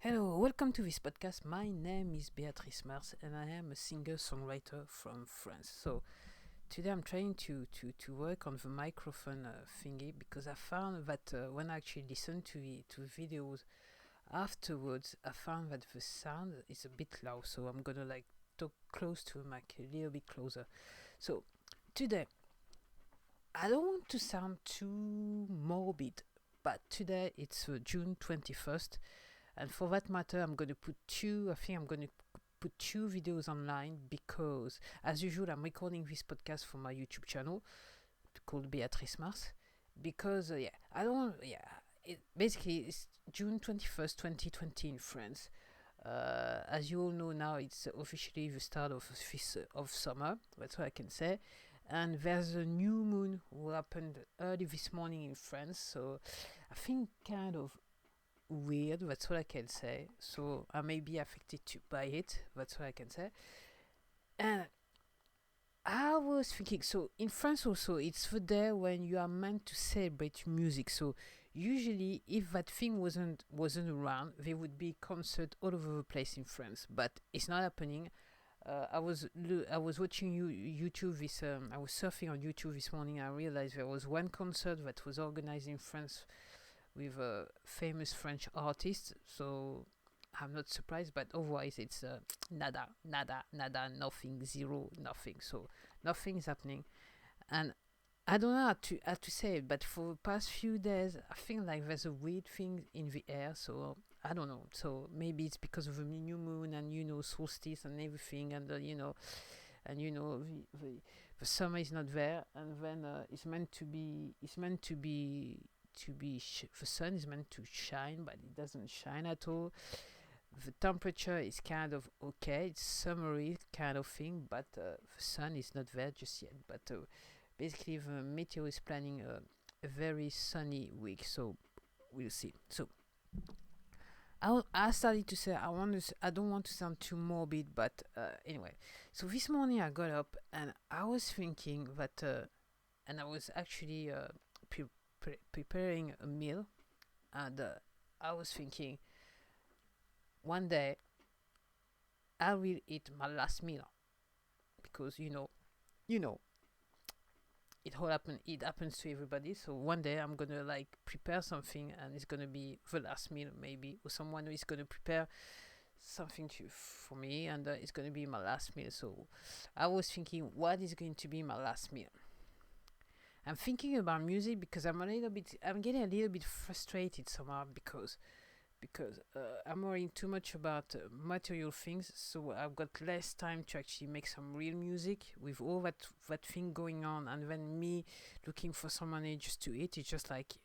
Hello, welcome to this podcast. My name is Beatrice Marse and I am a singer-songwriter from France. So today I'm trying to work on the microphone thingy because I found that when I actually listen to videos afterwards, I found that the sound is a bit loud. So I'm gonna like talk close to the mic, a little bit closer. So today I don't want to sound too morbid, but today it's June 21st. And for that matter, I'm going to put two, I think I'm going to put two videos online because, as usual, I'm recording this podcast for my YouTube channel called Beatrice Marse. Because, I don't, basically, it's June 21st, 2020 in France. As you all know now, it's officially the start of summer. That's what I can say. And there's a new moon who happened early this morning in France. So I think kind of weird, that's what I can say. So I may be affected by it, that's what I can say. And I was thinking, so in France also, it's the day when you are meant to celebrate music. So usually, if that thing wasn't around, there would be concert all over the place in France. But it's not happening. I was watching YouTube this. I was surfing on YouTube this morning. I realized there was one concert that was organized in France with a famous French artist, so I'm not surprised, but otherwise it's nada, nada, nada, nothing, zero, nothing. So nothing is happening. And I don't know how to say it, but for the past few days, I think like there's a weird thing in the air, so I don't know. So maybe it's because of the new moon and solstice and everything, and the summer is not there, and then the sun is meant to shine, but it doesn't shine at all. The temperature is kind of okay, it's summery kind of thing, but the sun is not there just yet. But basically, the meteor is planning a very sunny week, so we'll see. So I started to say I don't want to sound too morbid, but anyway. So this morning I got up and I was thinking that, and I was actually preparing a meal, and I was thinking one day I will eat my last meal because you know it happens to everybody. So one day I'm gonna like prepare something and it's gonna be the last meal, maybe, or someone is gonna prepare something for me, and it's gonna be my last meal. So I was thinking, what is going to be my last meal? I'm thinking about music because I'm getting a little bit frustrated somehow because I'm worrying too much about material things, so I've got less time to actually make some real music with all that thing going on, and then me looking for some money just to eat. It's just like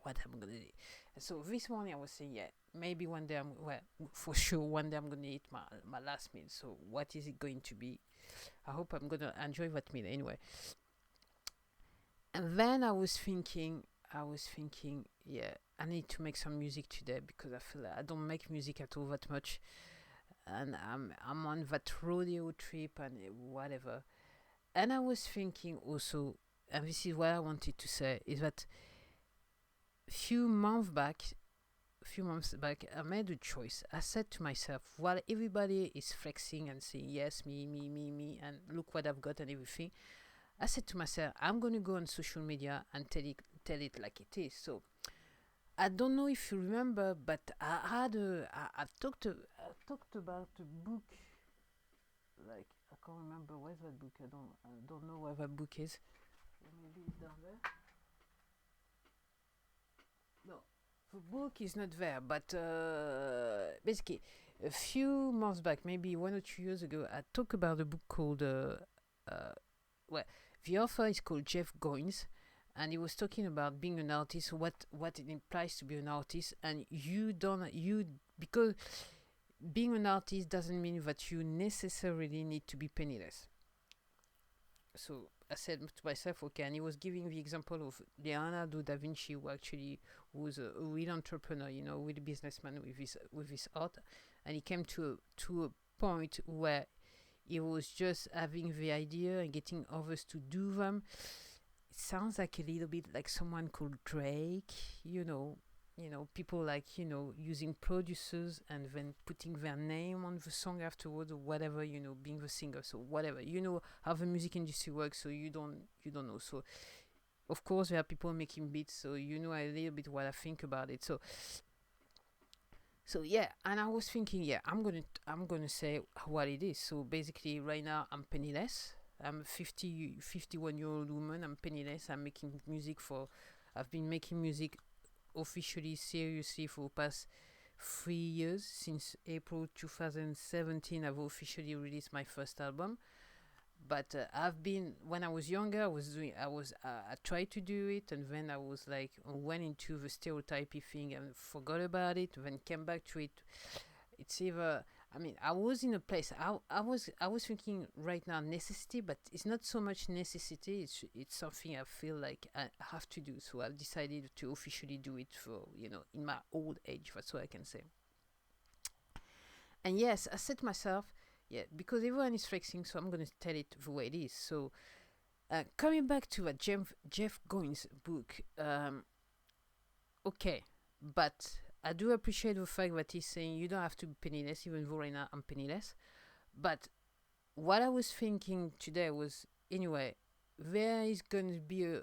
what am I gonna do? And so this morning I was saying, yeah, maybe one day for sure one day I'm gonna eat my last meal. So what is it going to be? I hope I'm gonna enjoy that meal anyway. And then I was thinking, yeah, I need to make some music today because I feel like I don't make music at all that much, and I'm on that rodeo trip and whatever. And I was thinking also, and this is what I wanted to say, is that a few months back, I made a choice. I said to myself, while everybody is flexing and saying yes, me, me, me, me, and look what I've got and everything, I said to myself, I'm going to go on social media and tell it like it is. So I don't know if you remember, but I talked about a book. Like, I can't remember where's that book. I don't know where that book is. Maybe it's down there. No, the book is not there. But basically, a few months back, maybe 1 or 2 years ago, I talked about a book called well, the author is called Jeff Goins, and he was talking about being an artist, what it implies to be an artist, and because being an artist doesn't mean that you necessarily need to be penniless. So I said to myself, okay, and he was giving the example of Leonardo da Vinci, who actually was a real entrepreneur, real businessman with his art, and he came to a point where he was just having the idea and getting others to do them. It sounds like a little bit like someone called Drake, people like using producers and then putting their name on the song afterwards or whatever, being the singer. So whatever, how the music industry works. So you don't know. So of course there are people making beats, so a little bit what I think about it. So yeah, and I was thinking, yeah, I'm gonna say what it is. So basically, right now I'm penniless. I'm a 51-year-old woman. I'm penniless. I've been making music officially, seriously, for the past 3 years. Since April 2017, I've officially released my first album. But when I was younger, I tried to do it, and then I was like, went into the stereotypy thing and forgot about it, then came back to it. It's either, I mean, I was in a place, I was thinking right now necessity, but it's not so much necessity, it's something I feel like I have to do. So I've decided to officially do it for, in my old age, that's what I can say. And yes, I said to myself, yeah, because everyone is flexing, so I'm gonna tell it the way it is. So, coming back to a Jeff Goins book, okay, but I do appreciate the fact that he's saying you don't have to be penniless, even though right now I'm penniless. But what I was thinking today was, anyway, there is gonna be a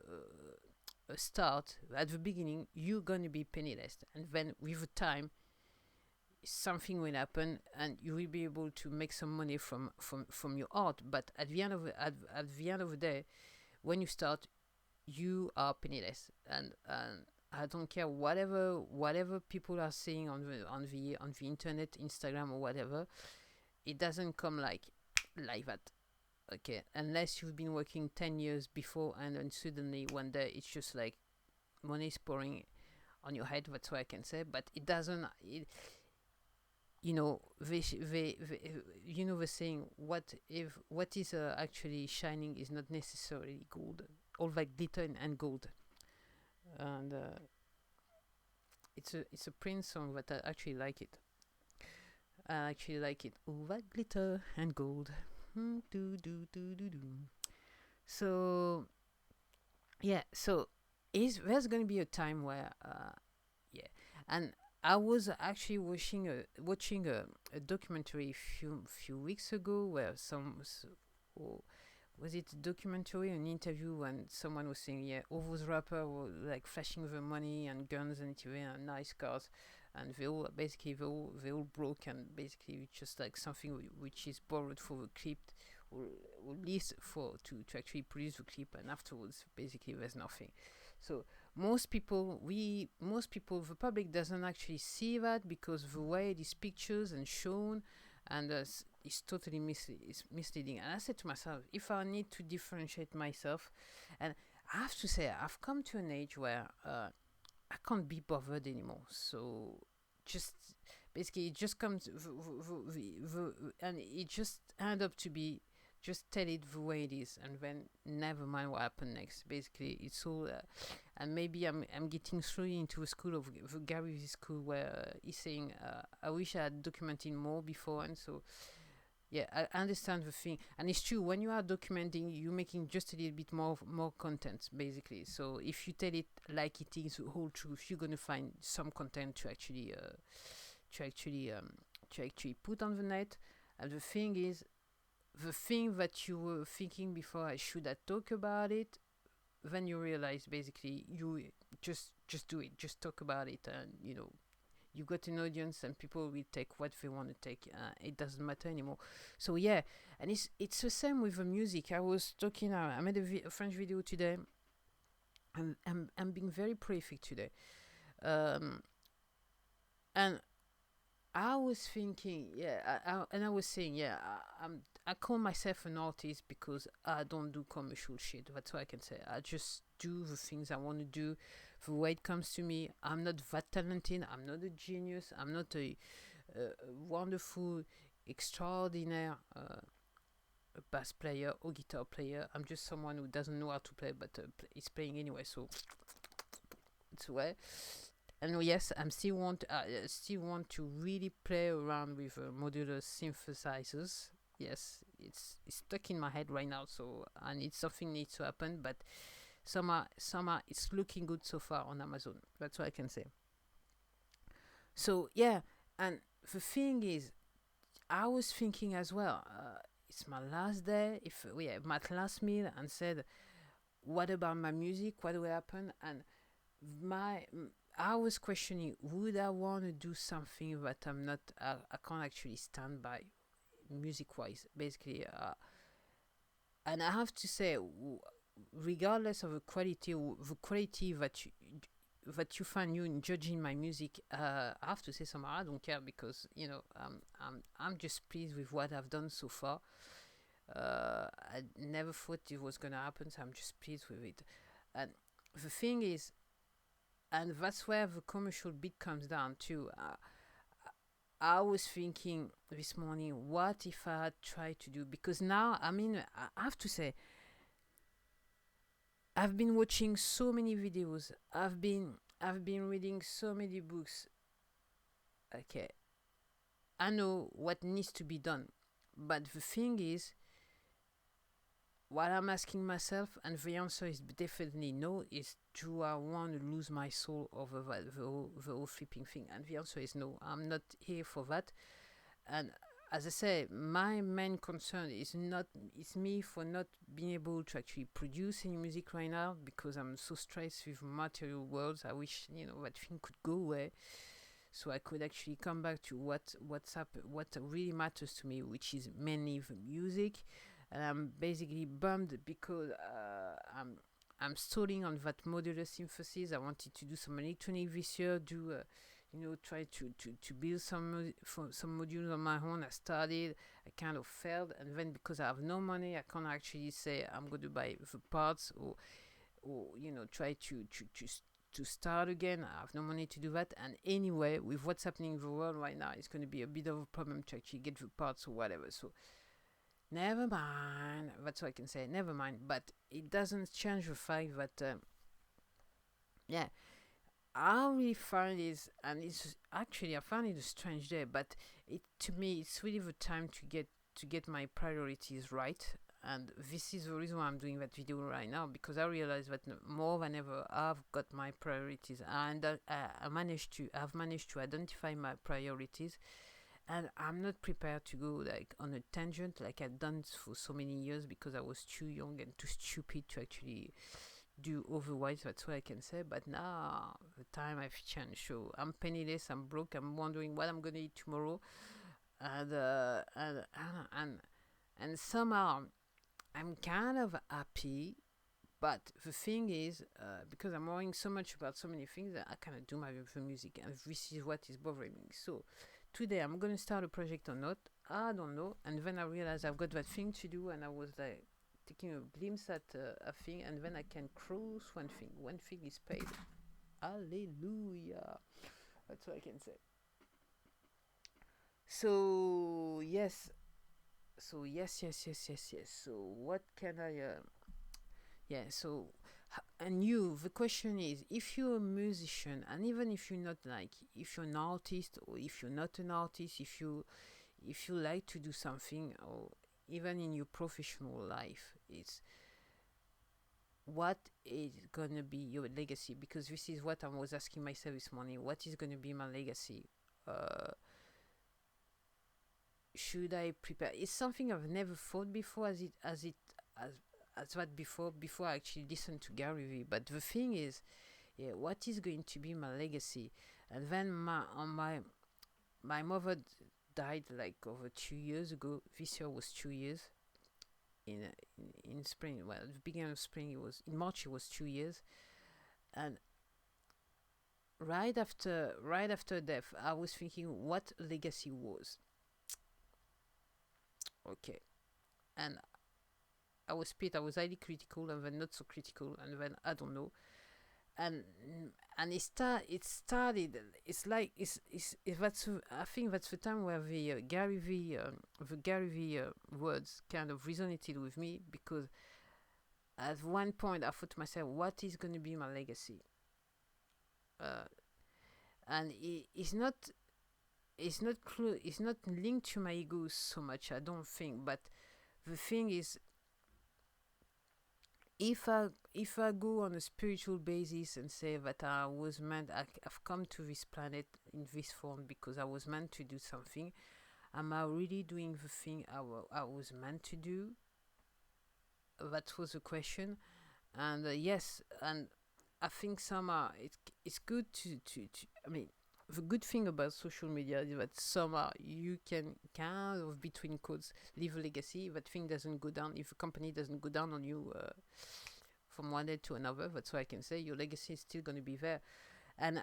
start at the beginning. You're gonna be penniless, and then with the time, something will happen and you will be able to make some money from your art. But at the end of the day, when you start, you are penniless. And I don't care whatever people are saying on the internet, Instagram or whatever. It doesn't come like that. Okay, unless you've been working 10 years before, and then suddenly one day it's just like money is pouring on your head. That's what I can say. But it doesn't it, the saying, what is actually shining is not necessarily gold. All that glitter and gold. And it's a Prince song, but I actually like it. I actually like it. All that glitter and gold. Do do do do do. So yeah, so is there's gonna be a time where yeah, and I was actually watching a documentary few weeks ago, where oh, was it a documentary, an interview, when someone was saying, yeah, all those rappers were like flashing their money and guns and TV and nice cars, and they all broke, and basically it's just like something which is borrowed for the clip, or at least to actually produce the clip, and afterwards basically there's nothing. So the public doesn't actually see that, because the way it is pictures and shown, and is totally is misleading. And I said to myself, if I need to differentiate myself, and I have to say, I've come to an age where I can't be bothered anymore. So just basically, it just comes, and it just end up to be, just tell it the way it is, and then never mind what happened next. Basically, it's all, and maybe I'm getting slowly into a school of the Gary Vee school, where he's saying, I wish I had documented more before, and so yeah, I understand the thing, and it's true. When you are documenting, you're making just a little bit more content, basically. So if you tell it like it is, the whole truth, you're gonna find some content to actually put on the net. And the thing is, the thing that you were thinking before, I should have talked about it, then you realize basically you just do it, just talk about it, and you got an audience, and people will take what they want to take. It doesn't matter anymore. So yeah, and it's the same with the music. I was talking. I made a French video today. I'm being very prolific today, and I was thinking, yeah, and I was saying, yeah, I call myself an artist because I don't do commercial shit. That's what I can say. I just do the things I want to do, the way it comes to me. I'm not that talented. I'm not a genius. I'm not a wonderful, extraordinary bass player or guitar player. I'm just someone who doesn't know how to play, but is playing anyway. So it's way. And yes, I'm still want to really play around with modular synthesizers. Yes, it's stuck in my head right now. So, and it's something needs to happen, but somehow it's looking good so far on Amazon. That's what I can say. So yeah, and the thing is, I was thinking as well. It's my last day. If yeah, my last meal, and said, what about my music? What will happen? And my I was questioning, would I want to do something that I'm not, I can't actually stand by music wise, basically. And I have to say, regardless of the quality that you find you in judging my music, I have to say somehow I don't care, because I'm just pleased with what I've done so far. I never thought it was gonna happen, so I'm just pleased with it. And the thing is, and that's where the commercial bit comes down to. I was thinking this morning, what if I had tried to do? Because now, I mean, I have to say, I've been watching so many videos. I've been reading so many books. Okay, I know what needs to be done, but the thing is, what I'm asking myself, and the answer is definitely no, is, do I want to lose my soul over the whole flipping thing? And the answer is no. I'm not here for that. And as I say, my main concern is not, it's me for not being able to actually produce any music right now, because I'm so stressed with material worlds. I wish, that thing could go away, so I could actually come back to what really matters to me, which is mainly the music. And I'm basically bummed because I'm stalling on that modular synthesis. I wanted to do some electronic this year, try to build some modules on my own. I started, I kind of failed, and then because I have no money, I can't actually say I'm going to buy the parts, or try to start again. I have no money to do that, and anyway, with what's happening in the world right now, it's going to be a bit of a problem to actually get the parts or whatever. So never mind. That's what I can say. Never mind. But it doesn't change the fact that, yeah, I really find this, and it's actually, I found it a strange day, but to me it's really the time to get my priorities right. And this is the reason why I'm doing that video right now, because I realize that more than ever I've got my priorities, and I've managed to identify my priorities, and I'm not prepared to go like on a tangent like I've done for so many years, because I was too young and too stupid to actually do otherwise. That's what I can say. But now the time I've changed. So I'm penniless. I'm broke. I'm wondering what I'm gonna eat tomorrow, and and somehow I'm kind of happy. But the thing is, because I'm worrying so much about so many things, that I cannot do my music, and this is what is bothering me. So today I'm gonna start a project or not, I don't know. And then I realized I've got that thing to do, and I was like taking a glimpse at a thing, and then I can cruise one thing. One thing is paid. Hallelujah. That's what I can say. So yes. So yes. So what can I? Yeah. So and the question is, if you're a musician, and even if you're not, like, if you're an artist, or if you're not an artist, if you like to do something, or even in your professional life, it's, what is gonna be your legacy? Because this is what I was asking myself this morning. What is gonna be my legacy? Uh, should I prepare? It's something I've never thought before, as that before I actually listened to Gary Vee. But the thing is, yeah, what is going to be my legacy? And then my mother died like over 2 years ago. This year was 2 years. In spring, well, at the beginning of spring, it was in March. It was 2 years, and right after death, I was thinking what legacy was. Okay, and I was split. I was highly critical, and then not so critical, and then I don't know. And it started. It's like it's that's I think that's the time where the Gary V words kind of resonated with me, because at one point I thought to myself, what is going to be my legacy? Uh, and it's not linked to my ego so much, I don't think. But the thing is, if I go on a spiritual basis and say that I've come to this planet in this form because I was meant to do something, am I really doing the thing I was meant to do? That was the question. And yes, and I think it's good to I mean, the good thing about social media is that somehow you can kind of, between quotes, leave a legacy. That thing doesn't go down. If a company doesn't go down on you from one day to another, that's what I can say. Your legacy is still going to be there. And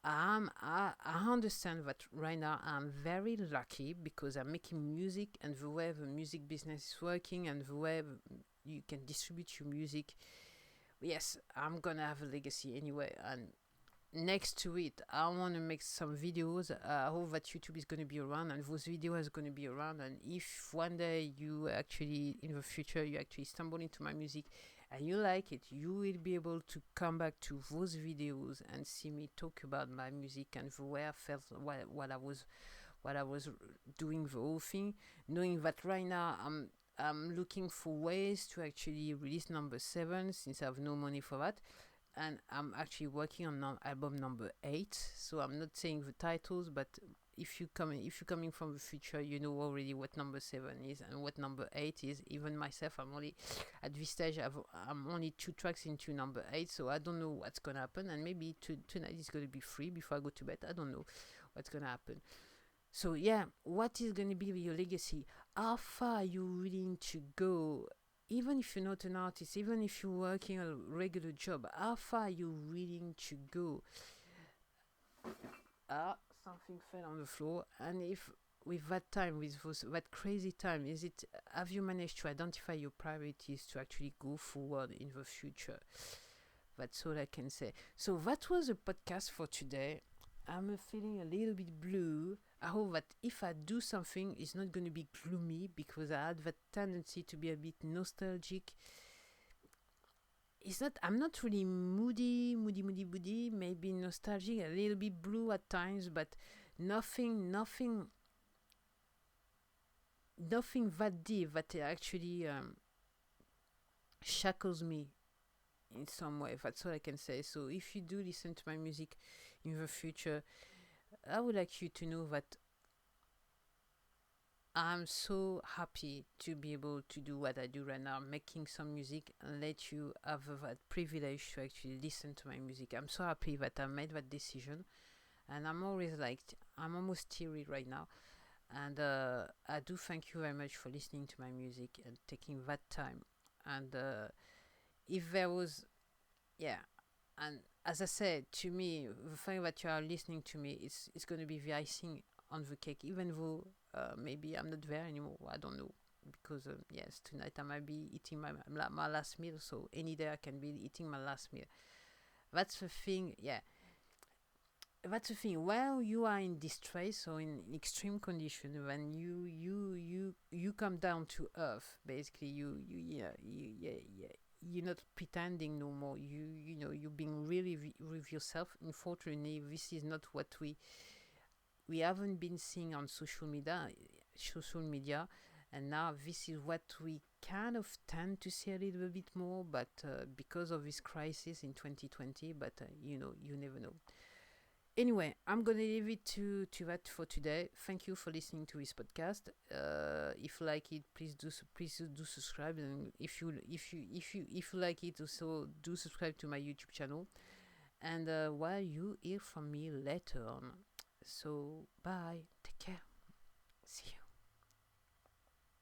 I understand that right now I'm very lucky because I'm making music, and the way the music business is working and the way you can distribute your music, yes, I'm gonna have a legacy anyway. And next to it, I want to make some videos. I hope that YouTube is going to be around and those videos are going to be around. And if one day you actually, in the future, you actually stumble into my music and you like it, you will be able to come back to those videos and see me talk about my music and the way I felt what I was doing the whole thing, knowing that right now I'm looking for ways to actually release number 7 since I have no money for that, and I'm actually working on album number 8. So I'm not saying the titles, but if you're coming from the future, you know already what number 7 is and what number 8 is. Even myself, I'm only at this stage. I'm only 2 tracks into number 8, so I don't know what's gonna happen. And maybe tonight is gonna be free before I go to bed. I don't know what's gonna happen. So yeah, what is gonna be your legacy? How far are you willing to go? Even if you're not an artist, even if you're working a regular job, how far are you willing to go? Something fell on the floor. And if with that time, that crazy time, have you managed to identify your priorities to actually go forward in the future? That's all I can say. So that was a podcast for today. I'm feeling a little bit blue. I hope that if I do something, it's not going to be gloomy because I had that tendency to be a bit nostalgic. I'm not really moody, maybe nostalgic, a little bit blue at times, but nothing that deep that actually shackles me in some way. That's all I can say. So if you do listen to my music in the future, I would like you to know that I'm so happy to be able to do what I do right now, making some music and let you have that privilege to actually listen to my music. I'm so happy that I made that decision, and I'm almost teary right now. And I do thank you very much for listening to my music and taking that time. And if there was, yeah, and as I said, to me, the fact that you are listening to me, it's going to be the icing on the cake, even though maybe I'm not there anymore. I don't know. Because, yes, tonight I might be eating my last meal, so any day I can be eating my last meal. That's the thing, yeah. That's the thing. While you are in distress or in extreme condition, when you come down to earth, basically, you're not pretending no more. You're being really with yourself. Unfortunately, this is not what we haven't been seeing on social media, and now this is what we kind of tend to see a little bit more, but because of this crisis in 2020, but you never know. Anyway, I'm gonna leave it to that for today. Thank you for listening to this podcast. If you like it, please do subscribe, and if you like it, also do subscribe to my YouTube channel. And while you hear from me later on, so bye.